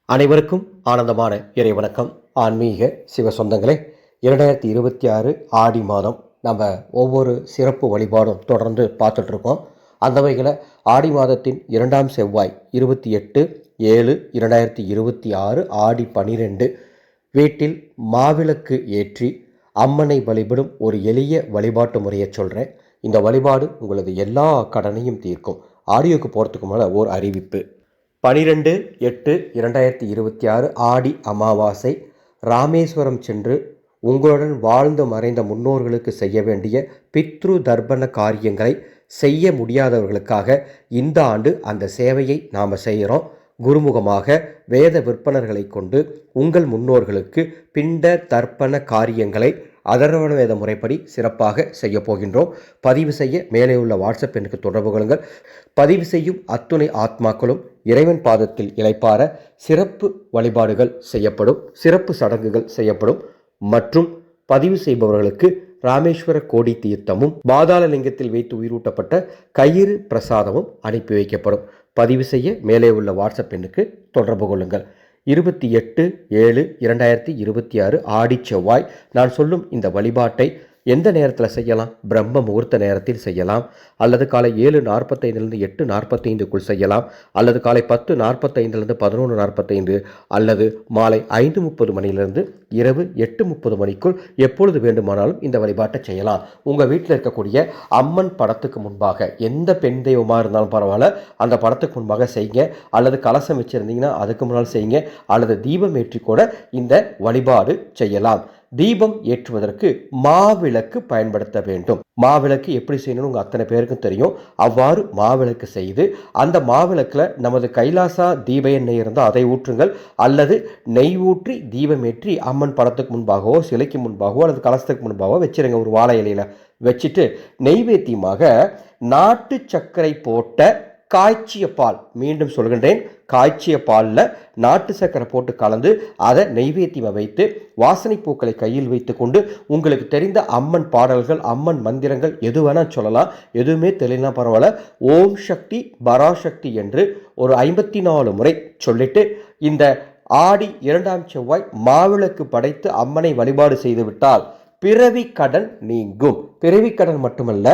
அனைவருக்கும் ஆனந்தமான இறைவணக்கம். ஆன்மீக சிவ சொந்தங்களே, 2026 ஆடி மாதம் நம்ம ஒவ்வொரு சிறப்பு வழிபாடும் தொடர்ந்து பார்த்துட்ருக்கோம். அந்த வகையில் ஆடி மாதத்தின் 2ஆம் செவ்வாய் 28/7/2026 ஆடி 12 வீட்டில் மாவிளக்கு ஏற்றி அம்மனை வழிபடும் ஒரு எளிய வழிபாட்டு முறையை சொல்கிறேன். இந்த வழிபாடு உங்களது எல்லா கடனையும் தீர்க்கும். ஆடியோக்கு போகிறதுக்கு மேலே ஓர் அறிவிப்பு. 12/8/2026 ஆடி அமாவாசை. ராமேஸ்வரம் சென்று உங்களுடன் வாழ்ந்து மறைந்த முன்னோர்களுக்கு செய்ய வேண்டிய பித்ரு தர்ப்பண காரியங்களை செய்ய முடியாதவர்களுக்காக இந்த ஆண்டு அந்த சேவையை நாம் செய்கிறோம். குருமுகமாக வேத விற்பனர்களை கொண்டு உங்கள் முன்னோர்களுக்கு பிண்ட தர்ப்பண காரியங்களை அதர்வண வேத முறைப்படி சிறப்பாக செய்ய போகின்றோம். பதிவு செய்ய மேலே உள்ள வாட்ஸ்அப் எண்ணுக்கு தொடர்பு கொள்ளுங்கள். பதிவு செய்யும் அத்துணை ஆத்மாக்களும் இறைவன் பாதத்தில் இளைப்பார சிறப்பு வழிபாடுகள் செய்யப்படும், சிறப்பு சடங்குகள் செய்யப்படும். மற்றும் பதிவு செய்பவர்களுக்கு ராமேஸ்வர கோடி தீர்த்தமும் பாதாளலிங்கத்தில் வைத்து உயிரூட்டப்பட்ட கயிறு பிரசாதமும் அனுப்பி வைக்கப்படும். பதிவு செய்ய மேலே உள்ள வாட்ஸ்அப் எண்ணுக்கு தொடர்பு கொள்ளுங்கள். 28/7/2026 ஆடி செவ்வாய். நான் சொல்லும் இந்த வழிபாட்டை எந்த நேரத்தில் செய்யலாம்? பிரம்ம முகூர்த்த நேரத்தில் செய்யலாம், அல்லது காலை 7:45 8:45 செய்யலாம், அல்லது காலை 10:45 11:45, அல்லது மாலை 5:30 மணியிலிருந்து இரவு 8:30 மணிக்குள் எப்பொழுது வேண்டுமானாலும் இந்த வழிபாட்டை செய்யலாம். உங்கள் வீட்டில் இருக்கக்கூடிய அம்மன் படத்துக்கு முன்பாக, எந்த பெண் தெய்வமாக இருந்தாலும் பரவாயில்ல, அந்த படத்துக்கு முன்பாக செய்யுங்க. அல்லது கலசம் வச்சுருந்தீங்கன்னா அதுக்கு முன்னால் செய்யுங்க. அல்லது தீபம் ஏற்றி கூட இந்த வழிபாடு செய்யலாம். தீபம் ஏற்றுவதற்கு மாவிளக்கு பயன்படுத்த வேண்டும். மாவிளக்கு எப்படி செய்யணும்னு உங்கள் அத்தனை பேருக்கும் தெரியும். அவ்வாறு மாவிளக்கு செய்து அந்த மாவிளக்கில் நமது கைலாசா தீப எண்ணெய் இருந்தால் அதை ஊற்றுங்கள், அல்லது நெய் ஊற்றி தீபம் ஏற்றி அம்மன் படத்துக்கு முன்பாகவோ சிலைக்கு முன்பாகவோ அல்லது கலசத்துக்கு முன்பாகவோ வச்சிருங்க. ஒரு வாழை இலையில் வச்சுட்டு நெய்வேத்தியமாக நாட்டு சர்க்கரை போட்ட காய்ச்சிய பால், மீண்டும் சொல்கின்றேன், காய்ச்சிய பாலில் நாட்டு சர்க்கரை போட்டு கலந்து அதை நெய்வேத்தியம் வைத்து வாசனை பூக்களை கையில் வைத்து கொண்டு உங்களுக்கு தெரிந்த அம்மன் பாடல்கள், அம்மன் மந்திரங்கள் எது வேணால் சொல்லலாம். எதுவுமே தெரியலனா பரவாயில்ல, ஓம் சக்தி பராசக்தி என்று ஒரு 54 முறை சொல்லிட்டு இந்த ஆடி 2ஆம் செவ்வாய் மாவிளக்கு படைத்து அம்மனை வழிபாடு செய்துவிட்டால் பிறவி கடன் நீங்கும். பிறவி கடன் மட்டுமல்ல,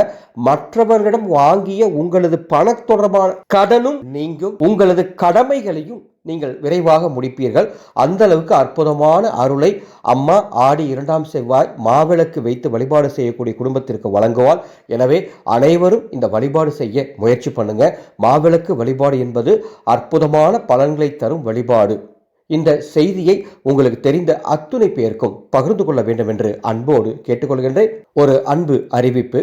மற்றவர்களிடம் வாங்கிய உங்களது பண தொடர்பான கடனும் நீங்கும். உங்களது கடமைகளையும் நீங்கள் விரைவாக முடிப்பீர்கள். அந்த அளவுக்கு அற்புதமான அருளை அம்மா ஆடி 2ஆம் செவ்வாய் மாவிளக்கு வைத்து வழிபாடு செய்யக்கூடிய குடும்பத்திற்கு வழங்குவாள். எனவே அனைவரும் இந்த வழிபாடு செய்ய முயற்சி பண்ணுங்க. மாவிளக்கு வழிபாடு என்பது அற்புதமான பலன்களை தரும் வழிபாடு. இந்த செய்தியை உங்களுக்கு தெரிந்த அத்துணை பேருக்கும் பகிர்ந்து கொள்ள வேண்டும் என்று அன்போடு கேட்டுக்கொள்கின்றேன். ஒரு அன்பு அறிவிப்பு.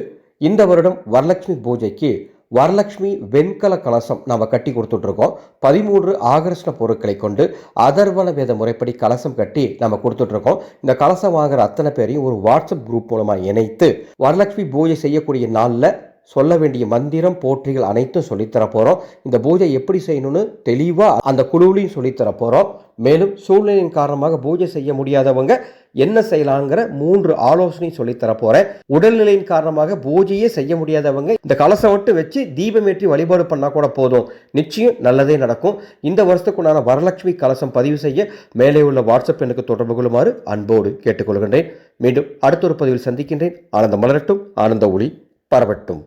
இந்த வருடம் வரலட்சுமி பூஜைக்கு வரலட்சுமி வெண்கல கலசம் நாம் கட்டி கொடுத்துட்ருக்கோம். 13 ஆகர்ஷண பொருட்களை கொண்டு அதர்வண வேத முறைப்படி கலசம் கட்டி நம்ம கொடுத்துட்ருக்கோம். இந்த கலசம் வாங்குற அத்தனை பேரையும் ஒரு வாட்ஸ்அப் குரூப் மூலமாக இணைத்து வரலட்சுமி பூஜை செய்யக்கூடிய நாளில் சொல்ல வேண்டிய மந்திரம் போற்றிகள் அனைத்தும் சொல்லித்தர போகிறோம். இந்த பூஜை எப்படி செய்யணும்னு தெளிவாக அந்த குழுவிலையும் சொல்லித்தர போகிறோம். மேலும் சூழ்நிலையின் காரணமாக பூஜை செய்ய முடியாதவங்க என்ன செய்யலாங்கிற 3 ஆலோசனை சொல்லித்தர போகிறேன். உடல்நிலையின் காரணமாக பூஜையே செய்ய முடியாதவங்க இந்த கலசம் விட்டு வச்சு தீபமேற்றி வழிபாடு பண்ணால் கூட போதும், நிச்சயம் நல்லதே நடக்கும். இந்த வருஷத்துக்குண்டான வரலட்சுமி கலசம் பதிவு செய்ய மேலே உள்ள வாட்ஸ்அப் எனக்கு தொடர்பு கொள்ளுமாறு அன்போடு கேட்டுக்கொள்கின்றேன். மீண்டும் அடுத்த ஒரு பதிவில் சந்திக்கின்றேன். ஆனந்த மலரட்டும், ஆனந்த ஒளி பரவட்டும்.